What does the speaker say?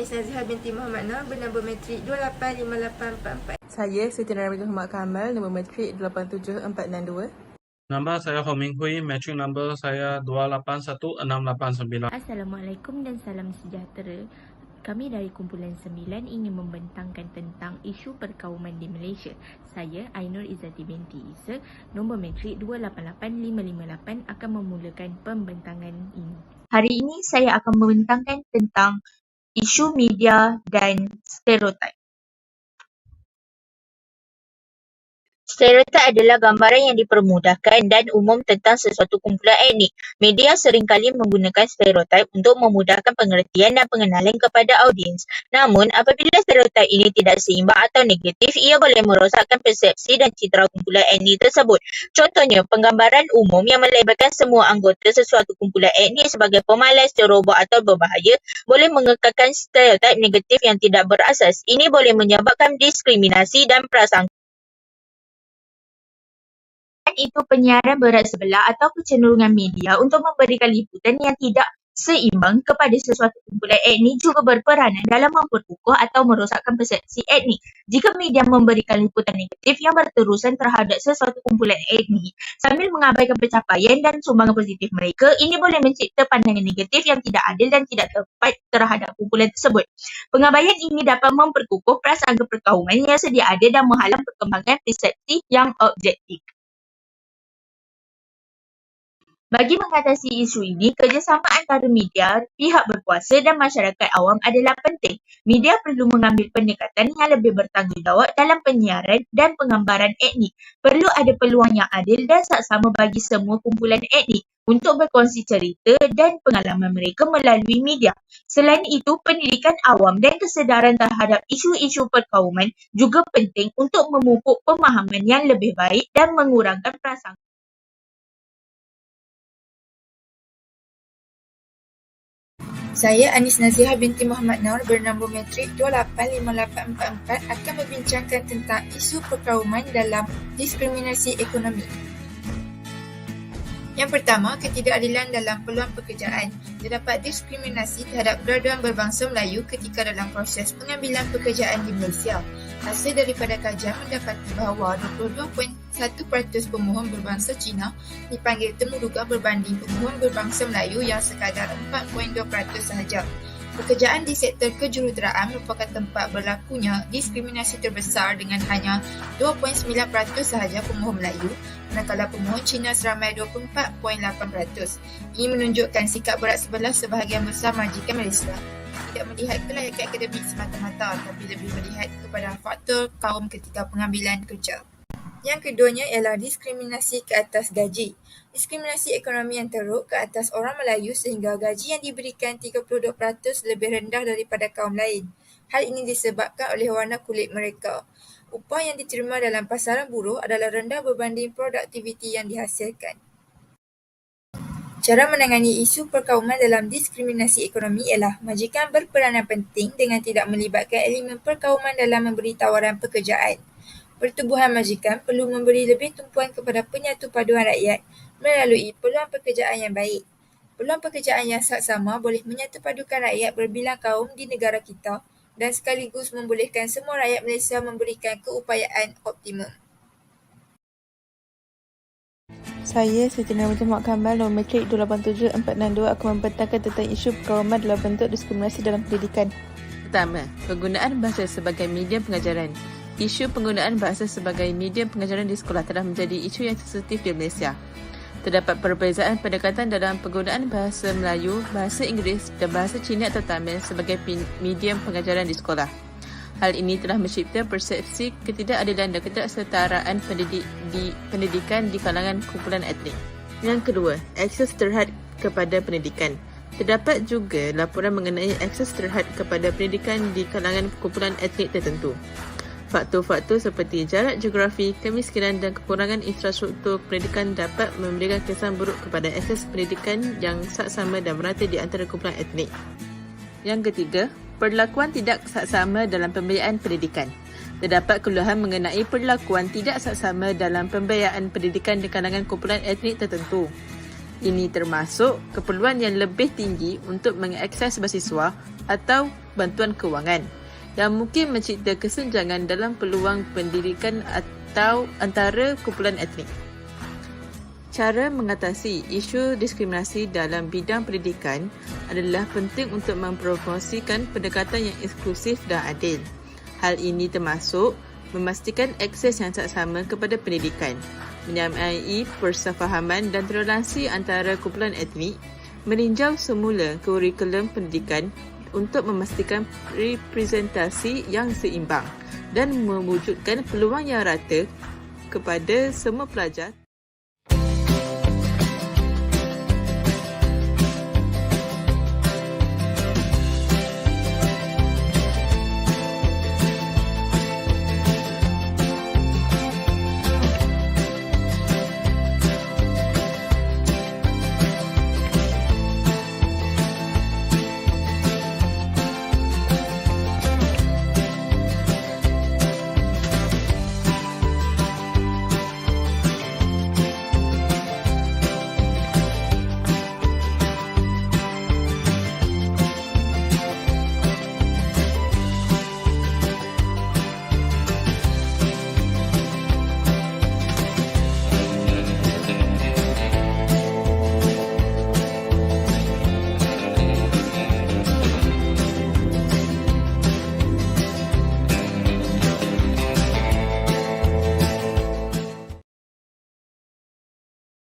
Anis Naziha binti Muhammad Nur bernombor matrik 285844. Saya Siti Narabitul Muhammad Kamal, nombor matrik 87462. Nama saya Ho Ming Hui, matching number saya 281689. Assalamualaikum dan salam sejahtera. Kami dari Kumpulan 9 ingin membentangkan tentang isu perkauman di Malaysia. Saya Ainur Izzati binti Isa, nombor matrik 288558 akan memulakan pembentangan ini. Hari ini saya akan membentangkan tentang isu media dan stereotip. Stereotip adalah gambaran yang dipermudahkan dan umum tentang sesuatu kumpulan etnik. Media seringkali menggunakan stereotip untuk memudahkan pengertian dan pengenalan kepada audiens. Namun, apabila stereotip ini tidak seimbang atau negatif, ia boleh merosakkan persepsi dan citra kumpulan etnik tersebut. Contohnya, penggambaran umum yang melibatkan semua anggota sesuatu kumpulan etnik sebagai pemalas, ceroboh atau berbahaya boleh mengekalkan stereotip negatif yang tidak berasas. Ini boleh menyebabkan diskriminasi dan prasangka. Itu penyiaran berat sebelah atau kecenderungan media untuk memberikan liputan yang tidak seimbang kepada sesuatu kumpulan etnik juga berperanan dalam memperkukuh atau merosakkan persepsi etnik. Jika media memberikan liputan negatif yang berterusan terhadap sesuatu kumpulan etnik sambil mengabaikan pencapaian dan sumbangan positif mereka, ini boleh mencipta pandangan negatif yang tidak adil dan tidak tepat terhadap kumpulan tersebut. Pengabaian ini dapat memperkukuh prasangka perkauman yang sedia ada dan menghalang perkembangan persepsi yang objektif. Bagi mengatasi isu ini, kerjasama antara media, pihak berkuasa dan masyarakat awam adalah penting. Media perlu mengambil pendekatan yang lebih bertanggungjawab dalam penyiaran dan penggambaran etnik. Perlu ada peluang yang adil dan saksama bagi semua kumpulan etnik untuk berkongsi cerita dan pengalaman mereka melalui media. Selain itu, pendidikan awam dan kesedaran terhadap isu-isu perkauman juga penting untuk memupuk pemahaman yang lebih baik dan mengurangkan prasangka. Saya Anis Naziha binti Muhammad Nur bernombor matrik 285844 akan membincangkan tentang isu perkauman dalam diskriminasi ekonomi. Yang pertama, ketidakadilan dalam peluang pekerjaan. Terdapat diskriminasi terhadap graduan berbangsa Melayu ketika dalam proses pengambilan pekerjaan di Malaysia. Hasil daripada kajian mendapati bahawa 22.1% pemohon berbangsa Cina dipanggil temuduga berbanding pemohon berbangsa Melayu yang sekadar 4.2% sahaja. Pekerjaan di sektor kejuruteraan merupakan tempat berlakunya diskriminasi terbesar dengan hanya 2.9% sahaja pemohon Melayu, manakala pemohon Cina seramai 24.8%. Ini menunjukkan sikap berat sebelah sebahagian besar majikan Malaysia tidak melihat kelayakan akademik semata-mata, tapi lebih melihat kepada faktor kaum ketika pengambilan kerja. Yang keduanya ialah diskriminasi ke atas gaji. Diskriminasi ekonomi yang teruk ke atas orang Melayu sehingga gaji yang diberikan 32% lebih rendah daripada kaum lain. Hal ini disebabkan oleh warna kulit mereka. Upah yang diterima dalam pasaran buruh adalah rendah berbanding produktiviti yang dihasilkan. Cara menangani isu perkauman dalam diskriminasi ekonomi ialah majikan berperanan penting dengan tidak melibatkan elemen perkauman dalam memberi tawaran pekerjaan. Pertubuhan majikan perlu memberi lebih tumpuan kepada penyatu paduan rakyat melalui peluang pekerjaan yang baik. Peluang pekerjaan yang saksama boleh menyatu padukan rakyat berbilang kaum di negara kita dan sekaligus membolehkan semua rakyat Malaysia memberikan keupayaan optimum. Saya Siti Narabitul Muhammad Kamal, nombor matrik 287462 akan membentangkan tentang isu perkauman dalam bentuk diskriminasi dalam pendidikan. Pertama, penggunaan bahasa sebagai medium pengajaran. Isu penggunaan bahasa sebagai medium pengajaran di sekolah telah menjadi isu yang sensitif di Malaysia. Terdapat perbezaan pendekatan dalam penggunaan bahasa Melayu, bahasa Inggeris dan bahasa Cina atau Tamil sebagai medium pengajaran di sekolah. Hal ini telah mencipta persepsi ketidakadilan dan ketidaksetaraan pendidikan di kalangan kumpulan etnik. Yang kedua, akses terhad kepada pendidikan. Terdapat juga laporan mengenai akses terhad kepada pendidikan di kalangan kumpulan etnik tertentu. Faktor-faktor seperti jarak geografi, kemiskinan dan kekurangan infrastruktur pendidikan dapat memberikan kesan buruk kepada akses pendidikan yang saksama dan merata di antara kumpulan etnik. Yang ketiga, perlakuan tidak saksama dalam pembiayaan pendidikan. Terdapat keluhan mengenai perlakuan tidak saksama dalam pembiayaan pendidikan di kalangan kumpulan etnik tertentu. Ini termasuk keperluan yang lebih tinggi untuk mengakses beasiswa atau bantuan kewangan yang mungkin mencipta kesenjangan dalam peluang pendidikan atau antara kumpulan etnik. Cara mengatasi isu diskriminasi dalam bidang pendidikan adalah penting untuk mempromosikan pendekatan yang inklusif dan adil. Hal ini termasuk memastikan akses yang sama kepada pendidikan, menyamai persefahaman dan toleransi antara kumpulan etnik, meninjau semula kurikulum pendidikan untuk memastikan representasi yang seimbang dan mewujudkan peluang yang rata kepada semua pelajar.